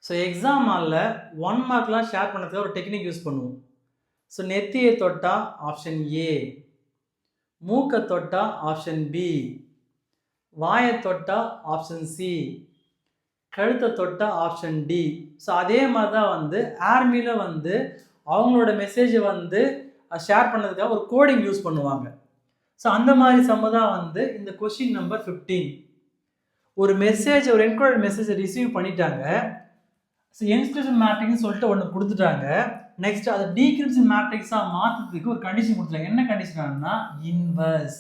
So exam ஹாலில் 1 மார்க்லாம் share பண்ணுறதுக்கு ஒரு டெக்னிக் யூஸ் பண்ணுவோம். ஸோ நெத்தியை தொட்டால் ஆப்ஷன் ஏ, மூக்கை தொட்டால் ஆப்ஷன் பி, வாயை தொட்டால் ஆப்ஷன் சி, கழுத்தை தொட்டால் ஆப்ஷன் டி. ஸோ அதே மாதிரி தான் ஆர்மியில் அவங்களோட மெசேஜை ஷேர் பண்ணதுக்காக ஒரு கோடிங் யூஸ் பண்ணுவாங்க. ஸோ அந்த மாதிரி சம்ம தான் இந்த கொஸ்டின் நம்பர் 15. ஒரு என்கோடட் மெசேஜை ரிசீவ் பண்ணிட்டாங்க. ஸோ என்கிரிப்ஷன் மேட்ரிக்ஸ்னு சொல்லிட்டு ஒன்று கொடுத்துட்டாங்க. நெக்ஸ்ட் அதை டீக்ரிப்ஷன் மேட்ரிக்ஸாக மாற்றுறதுக்கு ஒரு கண்டிஷன் கொடுத்துட்டாங்க. என்ன கண்டிஷன்னா இன்வர்ஸ்.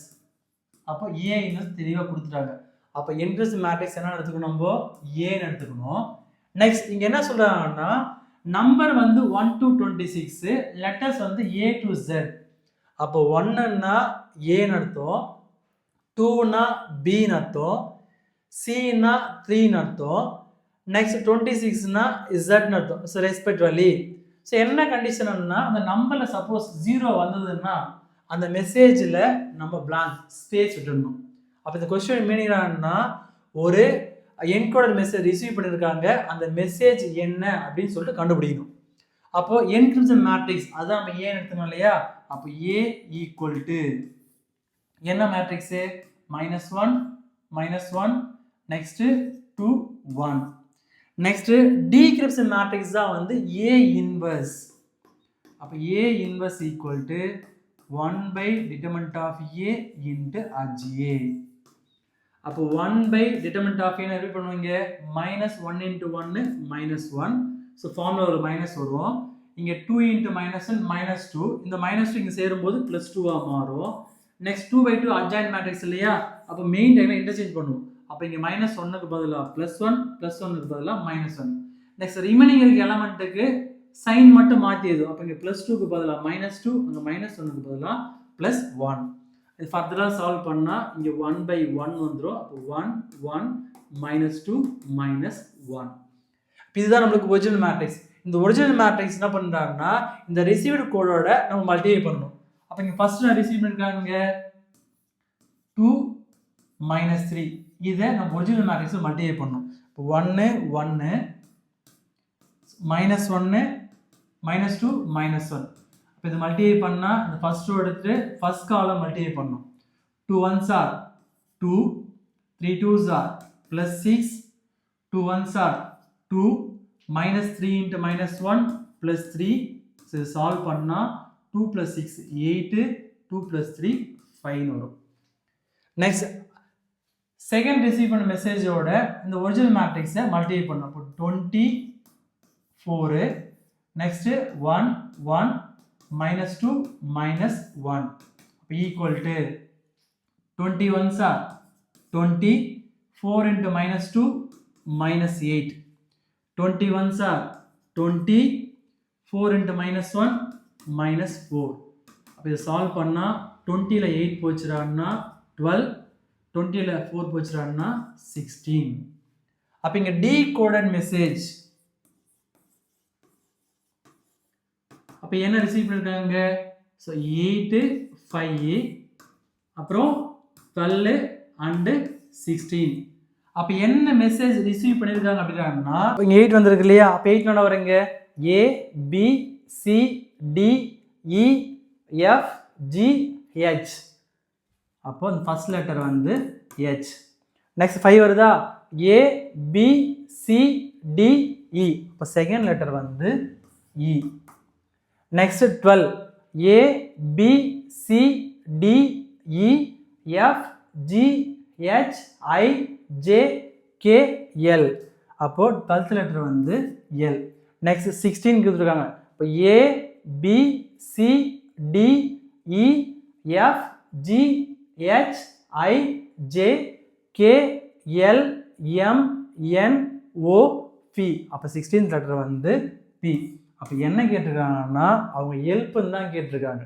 அப்போ ஏ இன்வர்ஸ் தெளிவாக கொடுத்துட்டாங்க. அப்போ என்கிரிப்ஷன் மேட்ரிக்ஸ் என்ன எடுத்துக்கணும், நம்ம ஏன்னு எடுத்துக்கணும். நெக்ஸ்ட் இங்கே என்ன சொல்கிறாங்கன்னா number 1 to 26, letters A to Z. அப்போ 1ன்னா ஏன்னு அர்த்தம், 2னா பின்னு அர்த்தம், சின்னா 3ன்னு அர்த்தம், நெக்ஸ்ட் 26னா இசட்னு அர்த்தம். So respectively. ஸோ என்ன கண்டிஷன்னா அந்த நம்பரில் சப்போஸ் 0 வந்ததுன்னா அந்த மெசேஜில் நம்ம பிளாங்க் ஸ்பேஸ் விட்டுடணும். அப்போ இந்த கொஸ்டின் மீனிங்னா ஒரு என்கோடட் மெசேஜ் ரிசீவ் பண்ணியிருக்காங்க, அந்த மெசேஜ் என்ன அப்படின்னு சொல்லிட்டு கண்டுபிடிக்கணும். அப்போ என்கிரிப்ஷன் மேட்ரிக்ஸ் அதான் நம்ம ஏன்னு எடுத்துக்கணும் இல்லையா. அப்போ ஏ ஈக்குவல் டு என்ன matrix -1 -1 next 2 1. Next decryption matrix தான் ஏ இன்வர்ஸ். அப்போ A inverse equal to 1/det of A into RGA. அப்போ 1/det of A எப்படி பண்ணுவீங்க, -1 into 1 -1. ஸோ ஃபார்முலா ஒரு மைனஸ் வரும். இங்கே 2 into -1 -2. இந்த -2 இங்கே சேரும்போது +2 மாறும். நெக்ஸ்ட் 2/2 அட்ஜாயின்ட் மேட்ரிக்ஸ் இல்லையா. அப்போ மெயின் டைமில் இன்டர்சேஞ்ச் பண்ணுவோம். அப்போ இங்கே -1க்கு பதிலாக +1, +1க்கு பதிலாக -1. நெக்ஸ்ட் ரிமைனிங் இருக்க எலமெண்ட்டுக்கு சைன் மட்டும் மாற்றிடுது. அப்போ இங்கே +2க்கு பதிலாக -2, அங்கே -1க்கு பதிலாக +1. இது ஃபர்தராக சால்வ் பண்ணால் இங்கே 1/1 வந்துடும். அப்போ 1 1 -2 -1. இதுதான் நம்மளுக்கு ஒரிஜினல் மேட்ரிக்ஸ். இந்த ஒரிஜினல் மேட்ரிக்ஸ் என்ன பண்ணுறாங்கன்னா இந்த ரிசீவ்டு கோடோட நம்ம மல்டிப்ளை பண்ணணும். அப்போ இங்கே ஃபர்ஸ்ட் நான் ரிசீவ் பண்ணிருக்காங்க 2 -3. இதை நம்ம ஒரிஜினல் மேட்ரிக்ஸ் மல்டிப்ளை பண்ணணும். இப்போ 1 1 -1 -2 -1. இப்போ இது மல்டிப்ளை பண்ணால் இந்த ஃபர்ஸ்ட் எடுத்து ஃபர்ஸ்ட் காலம் மல்டிப்ளை பண்ணணும். 2 1s are 2, 3 2s are +6, 2 1s are 2, -3 into -1 +3. So solve பண்ணால் 2 + 6 8, 2 + 3 5 வரும். நெக்ஸ்ட் செகண்ட் ரிசீவ் பண்ண மெசேஜோட இந்த ஒரிஜினல் மேட்ரிக்ஸை மல்டிப்ளை பண்ணணும். அப்போ 24. நெக்ஸ்ட் 1 1 -2 -1. அப்போ equal to 21s are 20, 4 into -2 -8. 21s are 20, 4 into -1 -4. அப்போ இதை சால்வ் பண்ணால் 20ல் 8 போச்சுடான்னா 12, 20ல் 4 போச்சுடான்னா 16. அப்போ இங்கே டீகோடட் மெசேஜ். அப்போ என்ன ரிசீவ் பண்ணியிருக்காங்க, ஸோ 8 5 அப்புறம் 12 and 16. அப்போ என்ன மெசேஜ் ரிசீவ் பண்ணியிருக்காங்க அப்படின்னா இங்கே 8 வந்திருக்கு இல்லையா. அப்போ 8 என்ன வரீங்க, A B C D E F G H. அப்போ இந்த ஃபர்ஸ்ட் லெட்டர் H. நெக்ஸ்ட் 5 வருதா, A B C D E. இப்போ second letter E. Next 12 A B C D E F G H I J K L. அப்போ 12th letter L. Next 16 கொடுத்துருக்காங்க. இப்போ A B C D E F G H I J K L M N O P. அப்போ 16th letter P. அப்போ என்ன கேட்டிருக்காங்கன்னா அவங்க ஹெல்ப்னு தான் கேட்டிருக்காங்க.